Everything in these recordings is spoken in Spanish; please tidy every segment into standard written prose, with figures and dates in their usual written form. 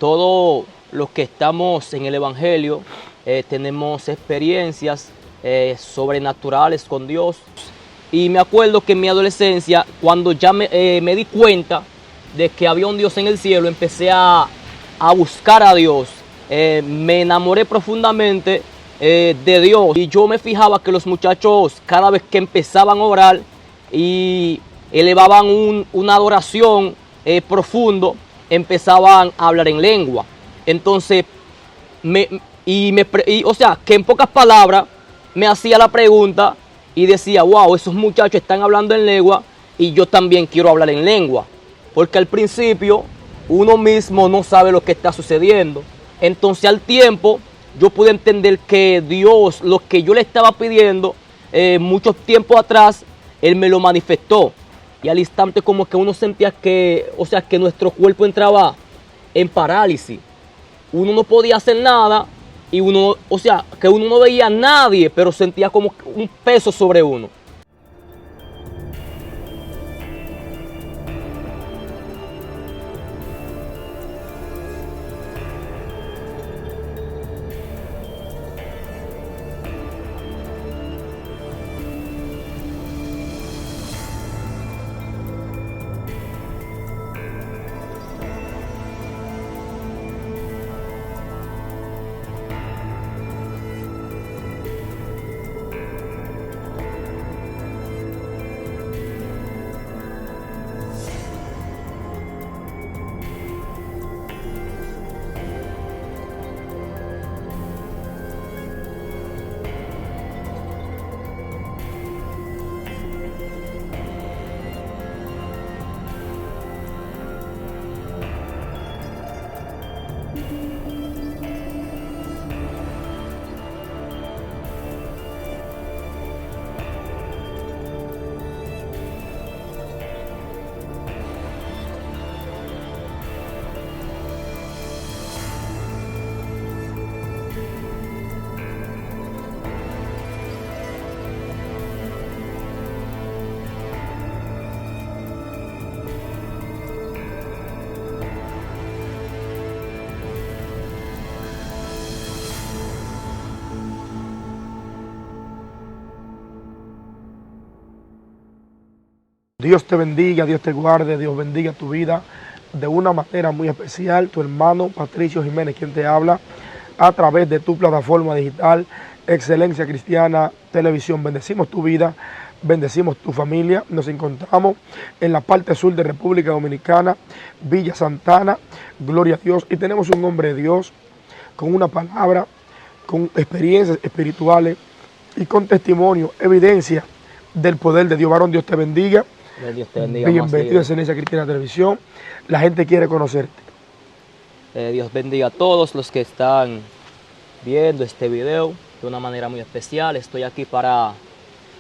todos los que estamos en el Evangelio tenemos experiencias sobrenaturales con Dios. Y me acuerdo que en mi adolescencia, cuando ya me di cuenta de que había un Dios en el cielo, empecé a buscar a Dios. Me enamoré profundamente de Dios. Y yo me fijaba que los muchachos, cada vez que empezaban a orar y elevaban una adoración profundo, empezaban a hablar en lengua. Entonces, o sea, que en pocas palabras me hacía la pregunta y decía, wow, esos muchachos están hablando en lengua y yo también quiero hablar en lengua. Porque al principio uno mismo no sabe lo que está sucediendo. Entonces al tiempo yo pude entender que Dios, lo que yo le estaba pidiendo mucho tiempo atrás, Él me lo manifestó. Y al instante como que uno sentía que, o sea, que nuestro cuerpo entraba en parálisis. Uno no podía hacer nada y uno, o sea, que uno no veía a nadie, pero sentía como un peso sobre uno. Dios te bendiga, Dios te guarde, Dios bendiga tu vida de una manera muy especial. Tu hermano Patricio Jiménez, quien te habla a través de tu plataforma digital Excelencia Cristiana Televisión. Bendecimos tu vida, bendecimos tu familia. Nos encontramos en la parte sur de República Dominicana, Villa Santana, gloria a Dios. Y tenemos un hombre de Dios con una palabra, con experiencias espirituales y con testimonio, evidencia del poder de Dios. Varón, Dios te bendiga. Dios te bendiga. Bienvenido a Excelencia Cristiana Televisión. La gente quiere conocerte. Dios bendiga a todos los que están viendo este video de una manera muy especial. Estoy aquí para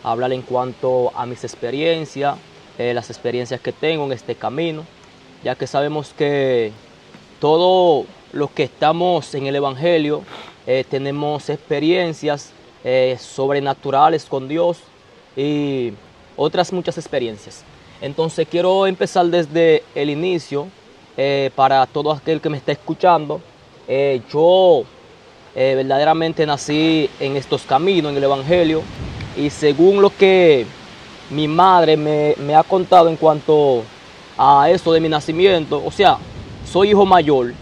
hablar en cuanto a mis experiencias, las experiencias que tengo en este camino, ya que sabemos que todos los que estamos en el Evangelio tenemos experiencias sobrenaturales con Dios y otras muchas experiencias. Entonces quiero empezar desde el inicio para todo aquel que me está escuchando. Yo verdaderamente nací en estos caminos, en el Evangelio, y según lo que mi madre me ha contado en cuanto a eso de mi nacimiento, o sea, soy hijo mayor,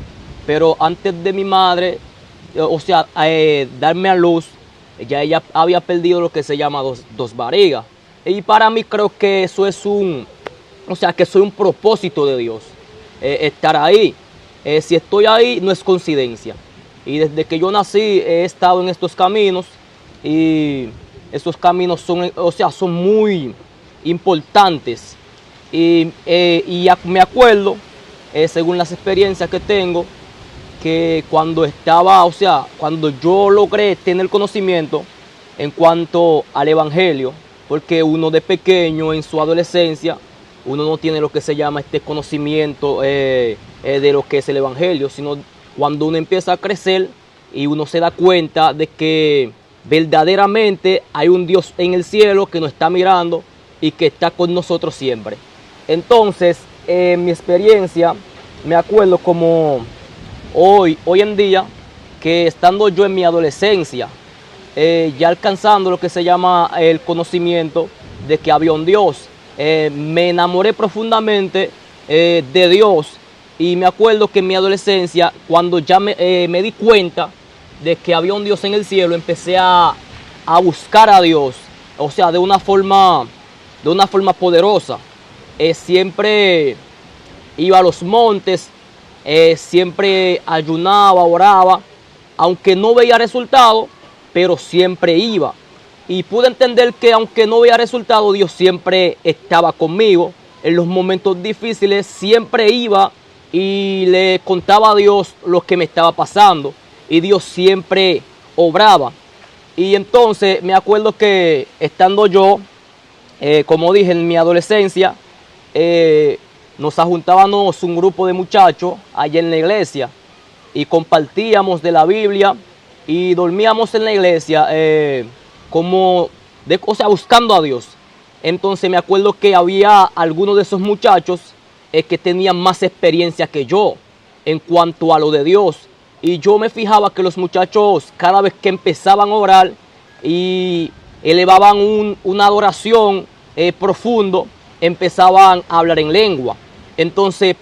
pero antes de mi madre, o sea, darme a luz, ya ella había perdido lo que se llama dos barrigas. Y para mí creo que eso es o sea, que soy un propósito de Dios, estar ahí. Si estoy ahí no es coincidencia. Y desde que yo nací he estado en estos caminos y estos caminos son, o sea, son muy importantes. Y me acuerdo, según las experiencias que tengo, que cuando estaba, o sea, cuando yo logré tener conocimiento en cuanto al Evangelio, porque uno de pequeño, en su adolescencia, uno no tiene lo que se llama este conocimiento de lo que es el Evangelio, sino cuando uno empieza a crecer y uno se da cuenta de que verdaderamente hay un Dios en el cielo que nos está mirando y que está con nosotros siempre. Entonces, en mi experiencia, me acuerdo como hoy en día, que estando yo en mi adolescencia, ya alcanzando lo que se llama el conocimiento de que había un Dios, me enamoré profundamente de Dios. Y me acuerdo que en mi adolescencia, cuando ya me di cuenta de que había un Dios en el cielo, empecé a buscar a Dios, o sea, de una forma poderosa. Siempre iba a los montes, siempre ayunaba, oraba, aunque no veía resultado, pero siempre iba. Y pude entender que aunque no veía resultado, Dios siempre estaba conmigo. En los momentos difíciles siempre iba y le contaba a Dios lo que me estaba pasando. Y Dios siempre obraba. Y entonces me acuerdo que estando yo, como dije, en mi adolescencia, nos juntábamos un grupo de muchachos allá en la iglesia y compartíamos de la Biblia y dormíamos en la iglesia buscando a Dios. Entonces me acuerdo que había algunos de esos muchachos que tenían más experiencia que yo en cuanto a lo de Dios. Y yo me fijaba que los muchachos, cada vez que empezaban a orar y elevaban una adoración profundo, empezaban a hablar en lengua. Entonces,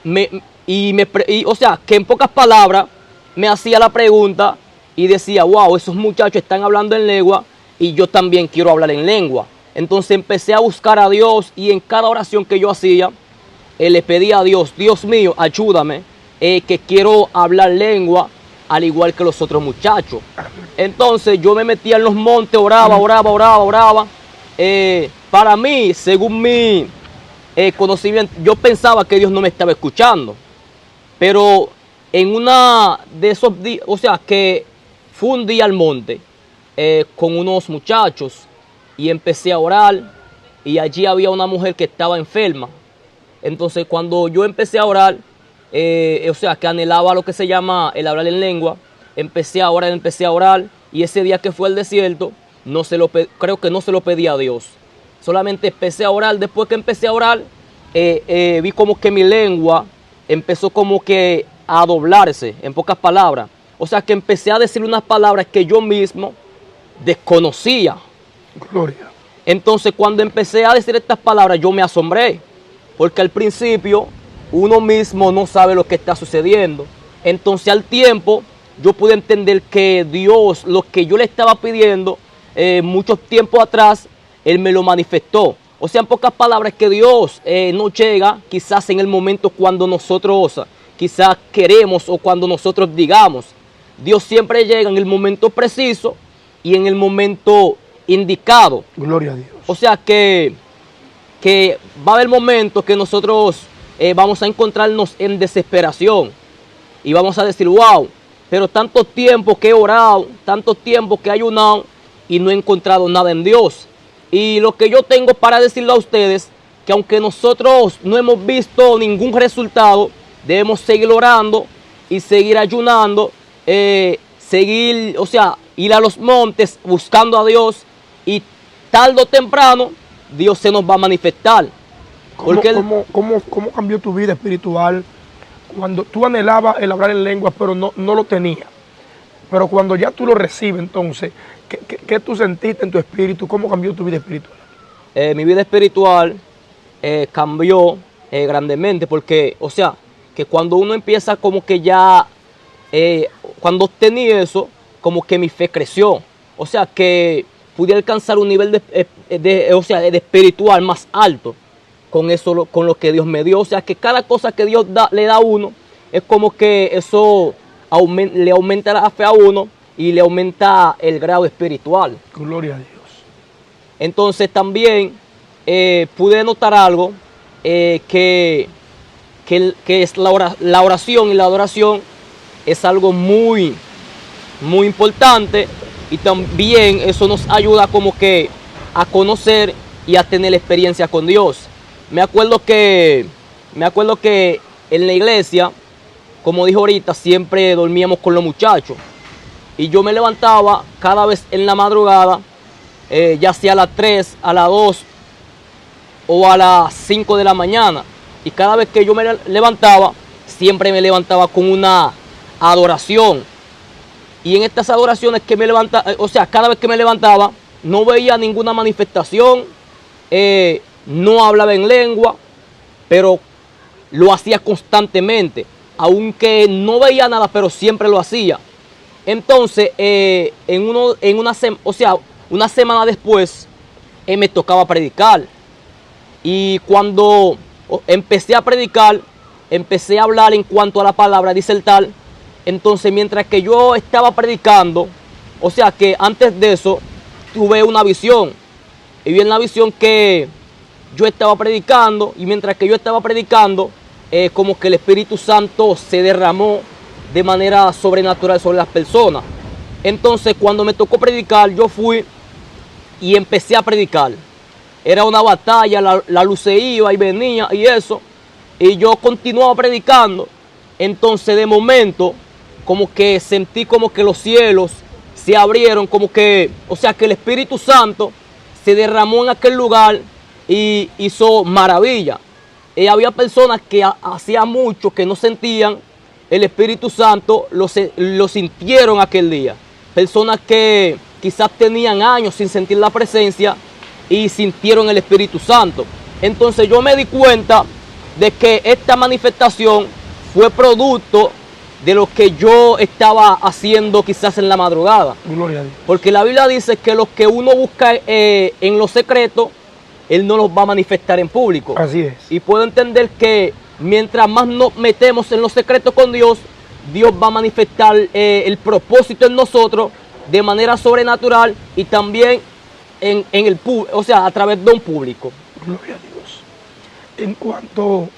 o sea, que en pocas palabras me hacía la pregunta y decía, wow, esos muchachos están hablando en lengua y yo también quiero hablar en lengua. Entonces empecé a buscar a Dios y en cada oración que yo hacía, le pedía a Dios, Dios mío, ayúdame, que quiero hablar lengua al igual que los otros muchachos. Entonces yo me metía en los montes, oraba. Para mí, según mi conocimiento, yo pensaba que Dios no me estaba escuchando. Pero en una de esos días, o sea, que fue un día al monte con unos muchachos y empecé a orar y allí había una mujer que estaba enferma. Entonces cuando yo empecé a orar, o sea, que anhelaba lo que se llama el hablar en lengua, empecé a orar y ese día que fue al desierto, creo que no se lo pedí a Dios. Solamente empecé a orar. Después que empecé a orar, vi como que mi lengua empezó como que a doblarse, en pocas palabras. O sea, que empecé a decir unas palabras que yo mismo desconocía. Gloria. Entonces, cuando empecé a decir estas palabras, yo me asombré. Porque al principio, uno mismo no sabe lo que está sucediendo. Entonces, al tiempo, yo pude entender que Dios, lo que yo le estaba pidiendo, mucho tiempo atrás, Él me lo manifestó. O sea, en pocas palabras, que Dios no llega quizás en el momento cuando nosotros quizás queremos o cuando nosotros digamos. Dios siempre llega en el momento preciso y en el momento indicado. Gloria a Dios. O sea que va a haber momentos que nosotros vamos a encontrarnos en desesperación y vamos a decir, wow, pero tanto tiempo que he orado, tanto tiempo que he ayunado y no he encontrado nada en Dios. Y lo que yo tengo para decirle a ustedes, que aunque nosotros no hemos visto ningún resultado, debemos seguir orando y seguir ayunando, seguir, o sea, ir a los montes buscando a Dios y tarde o temprano Dios se nos va a manifestar. ¿Cómo cambió tu vida espiritual cuando tú anhelabas el hablar en lenguas, pero no lo tenías? Pero cuando ya tú lo recibes, entonces, ¿qué tú sentiste en tu espíritu? ¿Cómo cambió tu vida espiritual? Mi vida espiritual cambió grandemente porque, o sea, que cuando uno empieza como que ya, cuando obtení eso, como que mi fe creció. O sea, que pude alcanzar un nivel de espiritual más alto con eso, con lo que Dios me dio. O sea, que cada cosa que Dios le da a uno, es como que eso le aumenta la fe a uno y le aumenta el grado espiritual. Gloria a Dios. Entonces también pude notar algo, que es la oración y la adoración es algo muy, muy importante, y también eso nos ayuda como que a conocer y a tener experiencia con Dios. Me acuerdo que en la iglesia, como dijo ahorita, siempre dormíamos con los muchachos. Y yo me levantaba cada vez en la madrugada, ya sea a las 3, a las 2 o a las 5 de la mañana. Y cada vez que yo me levantaba, siempre me levantaba con una adoración. Y en estas adoraciones que me levantaba, o sea, cada vez que me levantaba, no veía ninguna manifestación, no hablaba en lengua, pero lo hacía constantemente. Aunque no veía nada, pero siempre lo hacía. Entonces, una semana después, me tocaba predicar. Y cuando empecé a predicar, empecé a hablar en cuanto a la palabra, disertar. Entonces, mientras que yo estaba predicando, o sea que antes de eso, tuve una visión. Y vi en la visión que yo estaba predicando, y mientras que yo estaba predicando, como que el Espíritu Santo se derramó de manera sobrenatural sobre las personas. Entonces, cuando me tocó predicar, yo fui y empecé a predicar. Era una batalla, la luz se iba y venía y eso. Y yo continuaba predicando. Entonces, de momento, como que sentí como que los cielos se abrieron, como que, o sea, que el Espíritu Santo se derramó en aquel lugar y hizo maravilla. Había personas que hacía mucho que no sentían el Espíritu Santo, lo sintieron aquel día. Personas que quizás tenían años sin sentir la presencia y sintieron el Espíritu Santo. Entonces yo me di cuenta de que esta manifestación fue producto de lo que yo estaba haciendo quizás en la madrugada. Gloria a Dios. Porque la Biblia dice que lo que uno busca en lo secreto, Él no los va a manifestar en público. Así es. Y puedo entender que mientras más nos metemos en lo secreto con Dios, Dios va a manifestar el propósito en nosotros de manera sobrenatural y también o sea, a través de un público. Gloria a Dios. En cuanto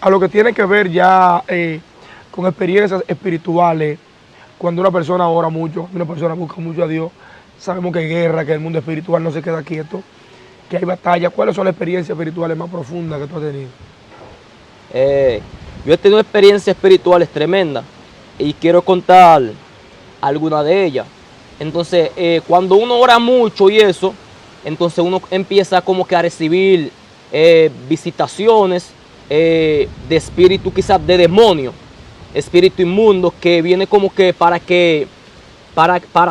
a lo que tiene que ver ya con experiencias espirituales, cuando una persona ora mucho, una persona busca mucho a Dios, sabemos que hay guerra, que el mundo espiritual no se queda quieto, que hay batalla. ¿Cuáles son las experiencias espirituales más profundas que tú has tenido? Yo he tenido experiencias espirituales tremendas y quiero contar algunas de ellas. Entonces, cuando uno ora mucho y eso, entonces uno empieza como que a recibir visitaciones de espíritu, quizás de demonio, espíritu inmundo, que viene como que para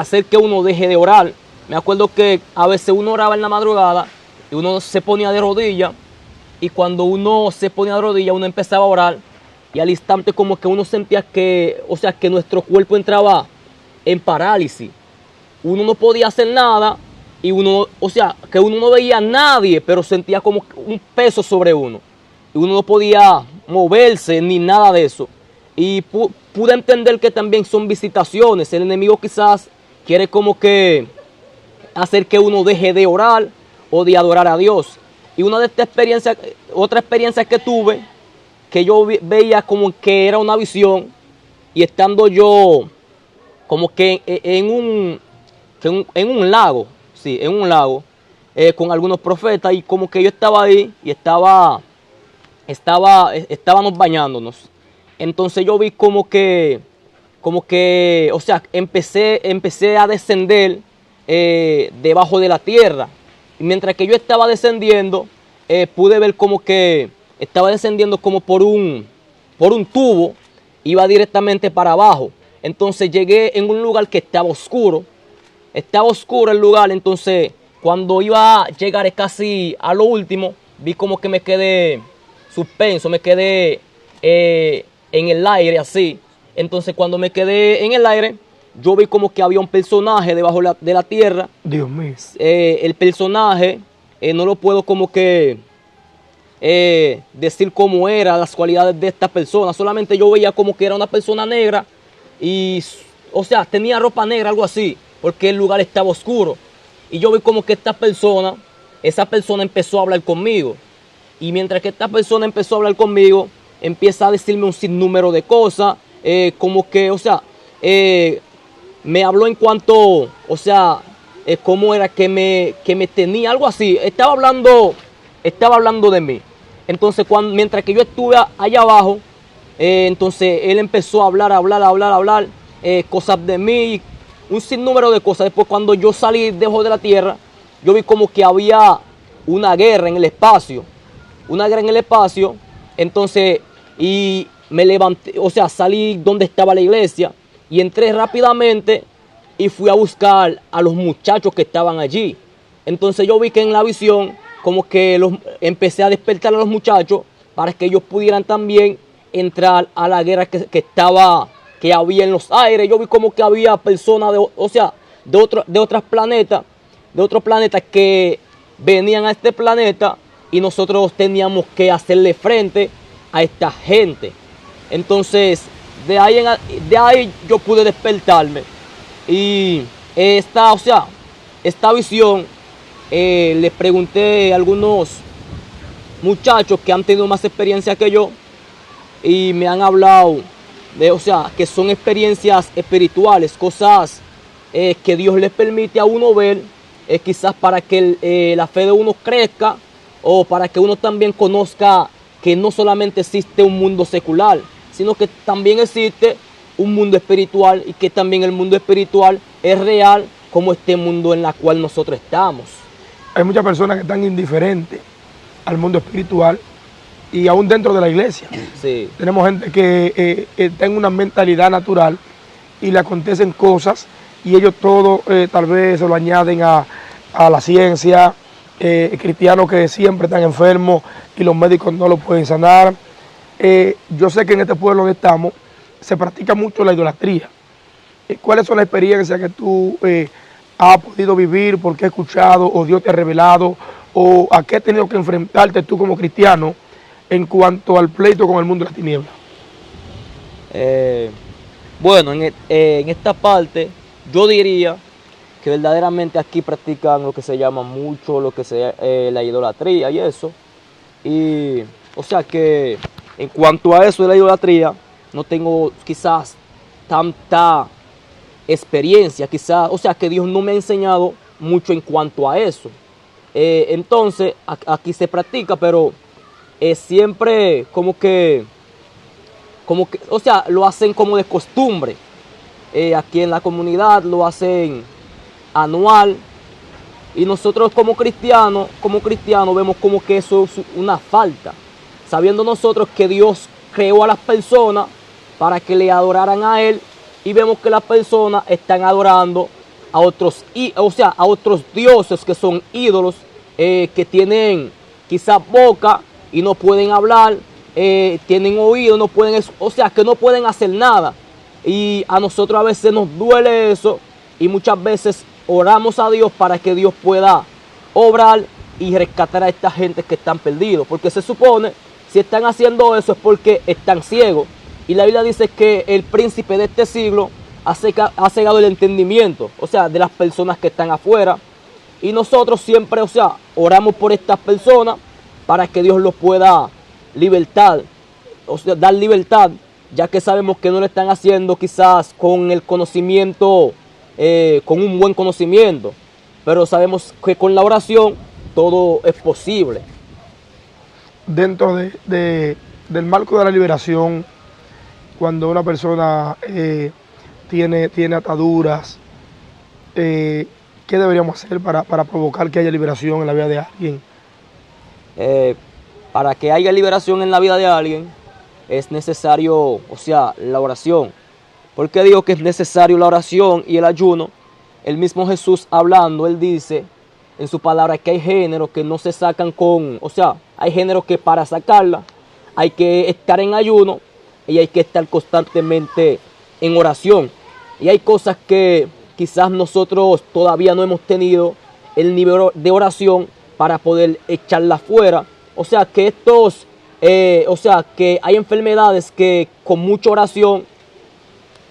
hacer que uno deje de orar. Me acuerdo que a veces uno oraba en la madrugada y uno se ponía de rodillas, y cuando uno se ponía de rodillas uno empezaba a orar, y al instante como que uno sentía que, o sea, que nuestro cuerpo entraba en parálisis. Uno no podía hacer nada y uno, o sea, que uno no veía a nadie, pero sentía como un peso sobre uno. Y uno no podía moverse ni nada de eso. Y pude entender que también son visitaciones. El enemigo quizás quiere como que hacer que uno deje de orar o de adorar a Dios. Y una de estas experiencias, otra experiencia que tuve, que yo veía como que era una visión, y estando yo como que en un lago, sí, en un lago, con algunos profetas, y como que yo estaba ahí y estábamos bañándonos. Entonces yo vi como que, o sea, empecé a descender debajo de la tierra. Y mientras que yo estaba descendiendo, pude ver como que estaba descendiendo como por un tubo, iba directamente para abajo. Entonces llegué en un lugar que estaba oscuro el lugar. Entonces cuando iba a llegar casi a lo último, vi como que me quedé suspenso, me quedé en el aire así. Entonces cuando me quedé en el aire, yo vi como que había un personaje debajo de la tierra. Dios mío. El personaje, no lo puedo como que decir cómo era, las cualidades de esta persona. Solamente yo veía como que era una persona negra y, o sea, tenía ropa negra, algo así, porque el lugar estaba oscuro. Y yo vi como que esa persona empezó a hablar conmigo. Y mientras que esta persona empezó a hablar conmigo, empieza a decirme un sinnúmero de cosas, como que, o sea, me habló en cuanto, o sea, cómo era que me tenía, algo así. Estaba hablando de mí. Entonces, mientras que yo estuve allá abajo, entonces él empezó a hablar, cosas de mí, un sinnúmero de cosas. Después, cuando yo salí debajo de la tierra, yo vi como que había una guerra en el espacio. Entonces, y me levanté, o sea, salí donde estaba la iglesia y entré rápidamente y fui a buscar a los muchachos que estaban allí. Entonces yo vi que en la visión como que empecé a despertar a los muchachos para que ellos pudieran también entrar a la guerra que había en los aires. Yo vi como que había personas de otros planetas que venían a este planeta y nosotros teníamos que hacerle frente a esta gente. Entonces de ahí yo pude despertarme y esta visión les pregunté a algunos muchachos que han tenido más experiencia que yo y me han hablado que son experiencias espirituales, cosas que Dios les permite a uno ver, quizás para que la fe de uno crezca o para que uno también conozca que no solamente existe un mundo secular, sino que también existe un mundo espiritual y que también el mundo espiritual es real como este mundo en el cual nosotros estamos. Hay muchas personas que están indiferentes al mundo espiritual y aún dentro de la iglesia. Sí. Tenemos gente que está en una mentalidad natural y le acontecen cosas y ellos todo tal vez se lo añaden a la ciencia, cristianos que siempre están enfermos y los médicos no lo pueden sanar. Yo sé que en este pueblo donde estamos se practica mucho la idolatría. ¿Cuáles son las experiencias que tú has podido vivir, por qué has escuchado o Dios te ha revelado o a qué has tenido que enfrentarte tú como cristiano en cuanto al pleito con el mundo de las tinieblas? Bueno, en esta parte yo diría que verdaderamente aquí practican lo que se llama mucho, la idolatría y eso. Y o sea que en cuanto a eso de la idolatría, no tengo quizás tanta experiencia, quizás, o sea que Dios no me ha enseñado mucho en cuanto a eso. Entonces, aquí se practica, pero siempre como que, o sea, lo hacen como de costumbre. Aquí en la comunidad lo hacen anual. Y nosotros como cristianos vemos como que eso es una falta. Sabiendo nosotros que Dios creó a las personas para que le adoraran a Él. Y vemos que las personas están adorando a otros dioses que son ídolos, que tienen quizás boca y no pueden hablar, tienen oído, que no pueden hacer nada. Y a nosotros a veces nos duele eso y muchas veces oramos a Dios para que Dios pueda obrar y rescatar a esta gente que están perdidos. Porque se supone, si están haciendo eso es porque están ciegos. Y la Biblia dice que el príncipe de este siglo ha cegado el entendimiento, de las personas que están afuera. Y nosotros siempre, oramos por estas personas para que Dios los pueda dar libertad, ya que sabemos que no lo están haciendo quizás con el conocimiento, con un buen conocimiento. Pero sabemos que con la oración todo es posible. Dentro del marco de la liberación, cuando una persona tiene ataduras, ¿qué deberíamos hacer para provocar que haya liberación en la vida de alguien? Para que haya liberación en la vida de alguien es necesario, la oración. ¿Por qué digo que es necesario la oración y el ayuno? El mismo Jesús hablando, Él dice en su palabra que hay géneros que no se sacan hay géneros que para sacarla hay que estar en ayuno y hay que estar constantemente en oración. Y hay cosas que quizás nosotros todavía no hemos tenido el nivel de oración para poder echarla fuera. Que hay enfermedades que con mucha oración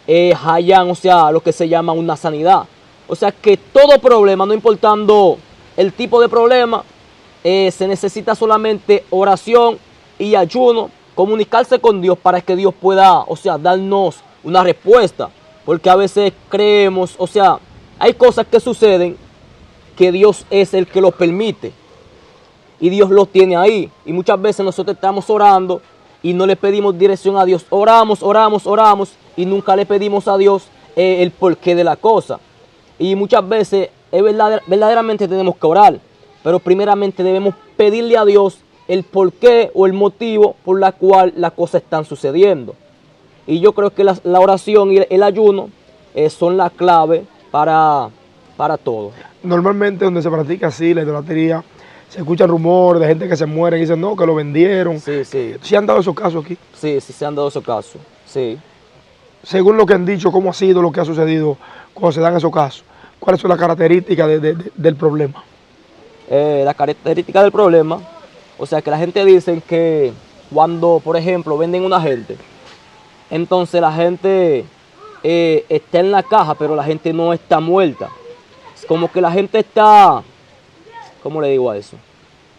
hallan, lo que se llama una sanidad. Que todo problema, no importando el tipo de problema, se necesita solamente oración y ayuno, comunicarse con Dios para que Dios pueda, darnos una respuesta. Porque a veces creemos, hay cosas que suceden que Dios es el que los permite. Y Dios los tiene ahí. Y muchas veces nosotros estamos orando y no le pedimos dirección a Dios. Oramos y nunca le pedimos a Dios el porqué de la cosa. Y muchas veces verdaderamente tenemos que orar. Pero primeramente debemos pedirle a Dios el porqué o el motivo por la cual las cosas están sucediendo. Y yo creo que la oración y el ayuno son la clave para todo. Normalmente donde se practica así, la idolatría, se escuchan rumores de gente que se muere y dicen, no, que lo vendieron. Sí, sí. ¿Sí han dado esos casos aquí? Sí, sí se han dado esos casos, sí. Según lo que han dicho, ¿cómo ha sido lo que ha sucedido cuando se dan esos casos? ¿Cuáles son las características del problema? La característica del problema, o sea, que la gente dice que cuando, por ejemplo, venden una gente, entonces la gente está en la caja, pero la gente no está muerta. Es como que la gente está, ¿cómo le digo a eso?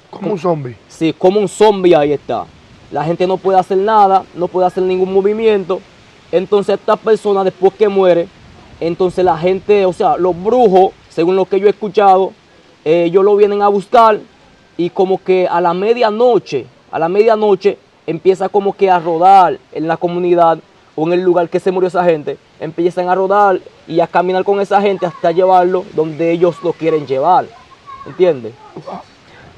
Como un zombie. Sí, como un zombie ahí está. La gente no puede hacer nada, no puede hacer ningún movimiento. Entonces esta persona después que muere, entonces la gente, o sea, los brujos, según lo que yo he escuchado, ellos lo vienen a buscar y como que a la medianoche empieza como que a rodar en la comunidad o en el lugar que se murió esa gente, empiezan a rodar y a caminar con esa gente hasta llevarlo donde ellos lo quieren llevar, ¿entiendes?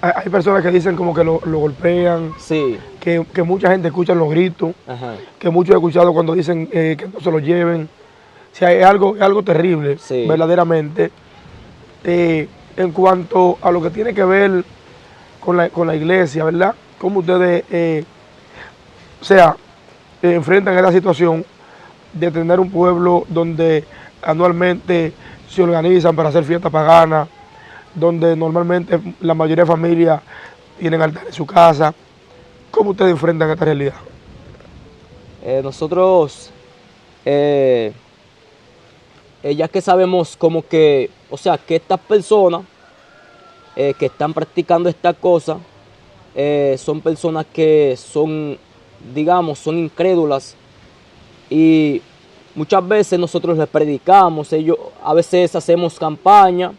Hay personas que dicen como que lo golpean, Sí. que mucha gente escucha los gritos, Ajá. que muchos he escuchado cuando dicen que no se lo lleven. O sea, es algo terrible, Sí. verdaderamente. En cuanto a lo que tiene que ver con la iglesia, ¿verdad? ¿Cómo ustedes enfrentan esta situación de tener un pueblo donde anualmente se organizan para hacer fiestas paganas, donde normalmente la mayoría de familias tienen altar en su casa? ¿Cómo ustedes enfrentan esta realidad? Nosotros, ya que sabemos como que, o sea, que estas personas que están practicando esta cosa son personas que son, digamos, son incrédulas y muchas veces nosotros les predicamos, a veces hacemos campaña,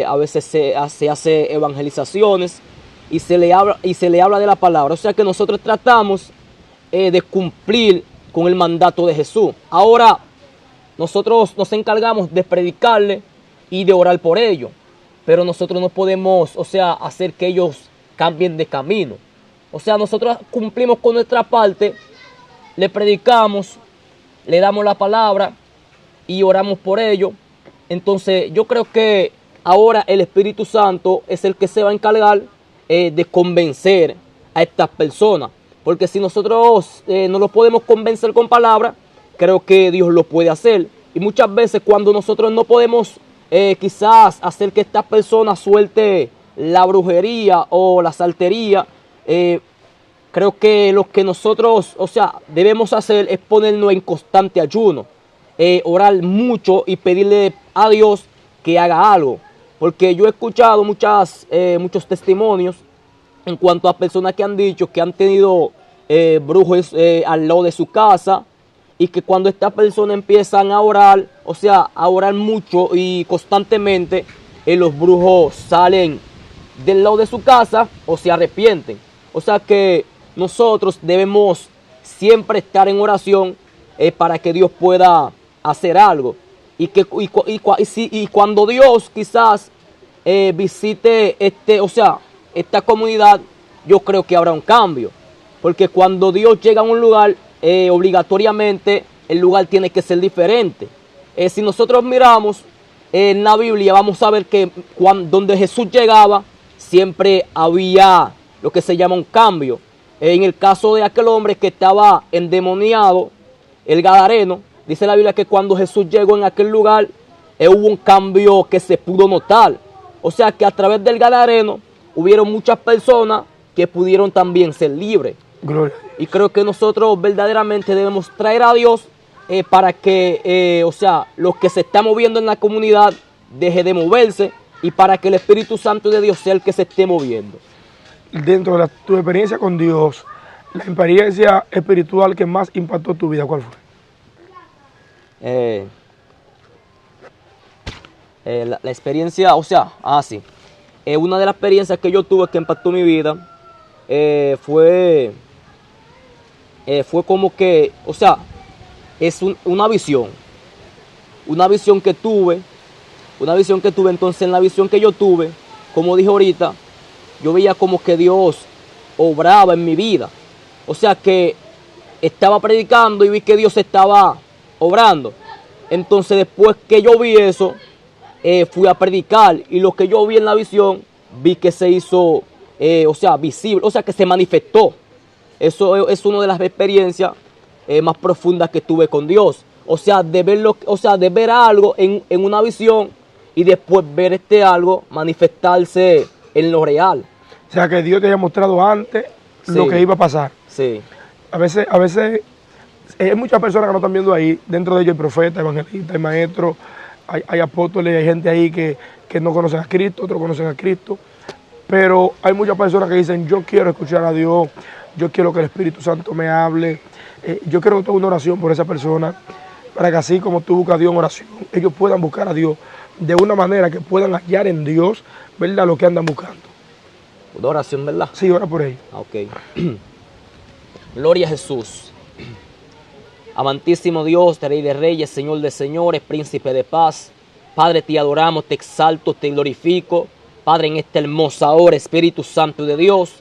a veces se hace evangelizaciones y se le habla de la palabra. O sea que nosotros tratamos de cumplir con el mandato de Jesús. Ahora, nosotros nos encargamos de predicarle y de orar por ellos, pero nosotros no podemos, o sea, hacer que ellos cambien de camino. O sea, nosotros cumplimos con nuestra parte, le predicamos, le damos la palabra y oramos por ellos. Entonces, yo creo que ahora el Espíritu Santo es el que se va a encargar de convencer a estas personas. Porque si nosotros no lo podemos convencer con palabras, creo que Dios lo puede hacer. Y muchas veces cuando nosotros no podemos quizás hacer que estas personas suelte la brujería o la saltería, creo que lo que nosotros, o sea, debemos hacer es ponernos en constante ayuno, orar mucho y pedirle a Dios que haga algo. Porque yo he escuchado muchos testimonios en cuanto a personas que han dicho que han tenido brujos al lado de su casa y que cuando estas personas empiezan a orar, o sea, a orar mucho y constantemente, los brujos salen del lado de su casa o se arrepienten. O sea que nosotros debemos siempre estar en oración para que Dios pueda hacer algo. Y cuando Dios quizás visite esta comunidad, yo creo que habrá un cambio. Porque cuando Dios llega a un lugar, obligatoriamente el lugar tiene que ser diferente. Si nosotros miramos en la Biblia, vamos a ver que donde Jesús llegaba, siempre había lo que se llama un cambio. En el caso de aquel hombre que estaba endemoniado, el Gadareno, dice la Biblia que cuando Jesús llegó en aquel lugar, hubo un cambio que se pudo notar. O sea que a través del Gadareno hubieron muchas personas que pudieron también ser libres. Gloria. Y creo que nosotros verdaderamente debemos traer a Dios para que, los que se están moviendo en la comunidad deje de moverse y para que el Espíritu Santo de Dios sea el que se esté moviendo. Dentro de tu experiencia con Dios, la experiencia espiritual que más impactó tu vida, ¿cuál fue? La experiencia, sí. Una de las experiencias que yo tuve que impactó mi vida fue como que, es una visión que tuve, entonces en la visión que yo tuve, como dije ahorita, yo veía como que Dios obraba en mi vida. O sea que estaba predicando y vi que Dios estaba obrando. Entonces después que yo vi eso, fui a predicar y lo que yo vi en la visión, vi que se hizo, visible, o sea que se manifestó. Eso es una de las experiencias más profundas que tuve con Dios. O sea, de verlo, de ver algo en una visión y después ver algo manifestarse en lo real. O sea, que Dios te haya mostrado antes lo que iba a pasar. Sí. A veces hay muchas personas que no están viendo ahí. Dentro de ellos hay profetas, evangelistas, hay maestros, hay apóstoles, hay gente ahí que no conocen a Cristo, otros conocen a Cristo. Pero hay muchas personas que dicen, yo quiero escuchar a Dios, yo quiero que el Espíritu Santo me hable. Yo quiero que tú hagas una oración por esa persona, para que así como tú buscas a Dios en oración, ellos puedan buscar a Dios de una manera que puedan hallar en Dios, ¿verdad?, lo que andan buscando. Una oración, ¿verdad? Sí, ora por ellos. Ok. Gloria a Jesús. Amantísimo Dios, Rey de Reyes, Señor de Señores, Príncipe de Paz. Padre, te adoramos, te exalto, te glorifico. Padre, en esta hermosa hora, Espíritu Santo de Dios.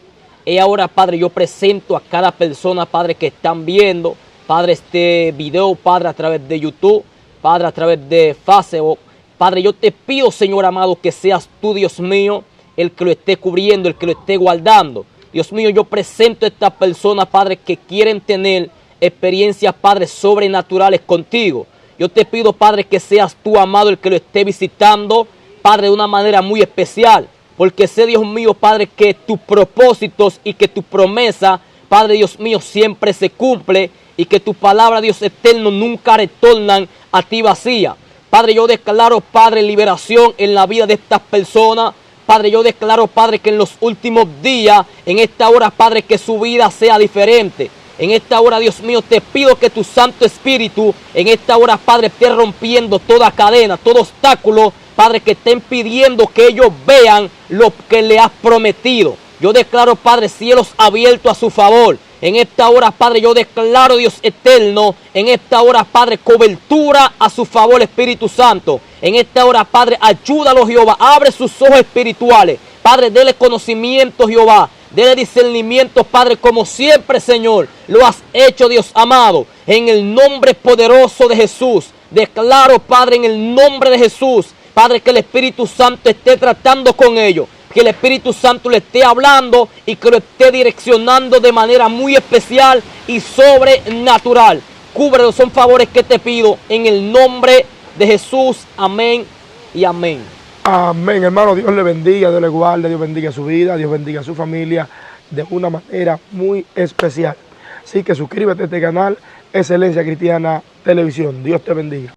Y ahora, Padre, yo presento a cada persona, Padre, que están viendo, Padre, este video, Padre, a través de YouTube, Padre, a través de Facebook. Padre, yo te pido, Señor amado, que seas tú, Dios mío, el que lo esté cubriendo, el que lo esté guardando. Dios mío, yo presento a estas personas, Padre, que quieren tener experiencias, Padre, sobrenaturales contigo. Yo te pido, Padre, que seas tú, amado, el que lo esté visitando, Padre, de una manera muy especial. Porque sé, Dios mío, Padre, que tus propósitos y que tu promesa, Padre, Dios mío, siempre se cumple. Y que tu palabra, Dios eterno, nunca retornan a ti vacía. Padre, yo declaro, Padre, liberación en la vida de estas personas. Padre, yo declaro, Padre, que en los últimos días, en esta hora, Padre, que su vida sea diferente. En esta hora, Dios mío, te pido que tu Santo Espíritu, en esta hora, Padre, esté rompiendo toda cadena, todo obstáculo, Padre, que esté impidiendo que ellos vean lo que le has prometido. Yo declaro, Padre, cielos abiertos a su favor. En esta hora, Padre, yo declaro, Dios eterno, en esta hora, Padre, cobertura a su favor, Espíritu Santo. En esta hora, Padre, ayúdalo, Jehová. Abre sus ojos espirituales. Padre, dele conocimiento, Jehová. Dele discernimiento, Padre, como siempre, Señor, lo has hecho, Dios amado. En el nombre poderoso de Jesús. Declaro, Padre, en el nombre de Jesús, Padre, que el Espíritu Santo esté tratando con ellos. Que el Espíritu Santo le esté hablando y que lo esté direccionando de manera muy especial y sobrenatural. Cúbrelo, son favores que te pido en el nombre de Jesús. Amén y amén. Amén, hermano. Dios le bendiga, Dios le guarde, Dios bendiga su vida, Dios bendiga su familia de una manera muy especial. Así que suscríbete a este canal, Excelencia Cristiana Televisión. Dios te bendiga.